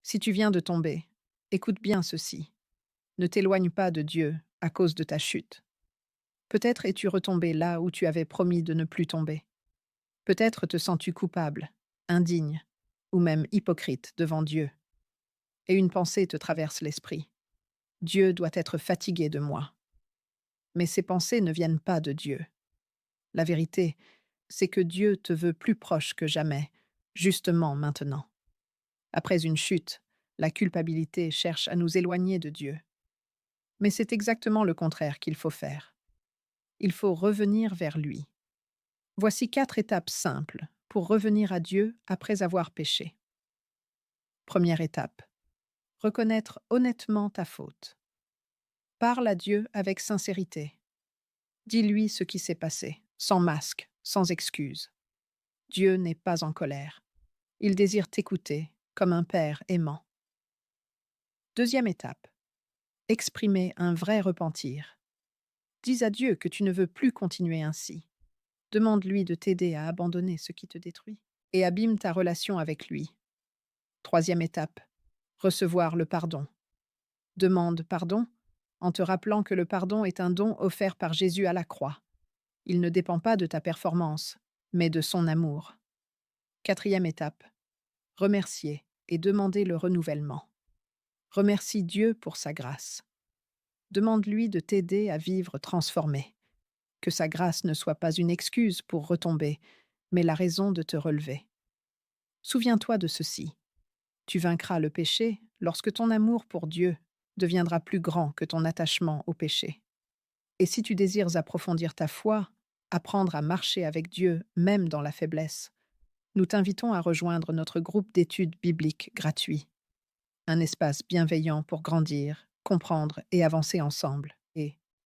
Si tu viens de tomber, écoute bien ceci. Ne t'éloigne pas de Dieu à cause de ta chute. Peut-être es-tu retombé là où tu avais promis de ne plus tomber. Peut-être te sens-tu coupable, indigne, ou même hypocrite devant Dieu. Et une pensée te traverse l'esprit. Dieu doit être fatigué de moi. Mais ces pensées ne viennent pas de Dieu. La vérité, c'est que Dieu te veut plus proche que jamais, justement maintenant. Après une chute, la culpabilité cherche à nous éloigner de Dieu. Mais c'est exactement le contraire qu'il faut faire. Il faut revenir vers lui. Voici 4 étapes simples pour revenir à Dieu après avoir péché. Première étape. Reconnaître honnêtement ta faute. Parle à Dieu avec sincérité. Dis-lui ce qui s'est passé, sans masque, sans excuse. Dieu n'est pas en colère. Il désire t'écouter comme un père aimant. Deuxième étape. Exprimer un vrai repentir. Dis à Dieu que tu ne veux plus continuer ainsi. Demande-lui de t'aider à abandonner ce qui te détruit et abîme ta relation avec lui. Troisième étape. Recevoir le pardon. Demande pardon en te rappelant que le pardon est un don offert par Jésus à la croix. Il ne dépend pas de ta performance, mais de son amour. Quatrième étape. Remercier et demander le renouvellement. Remercie Dieu pour sa grâce. Demande-lui de t'aider à vivre transformé. Que sa grâce ne soit pas une excuse pour retomber, mais la raison de te relever. Souviens-toi de ceci. Tu vaincras le péché lorsque ton amour pour Dieu deviendra plus grand que ton attachement au péché. Et si tu désires approfondir ta foi, apprendre à marcher avec Dieu même dans la faiblesse, nous t'invitons à rejoindre notre groupe d'études bibliques gratuit, un espace bienveillant pour grandir, comprendre et avancer ensemble.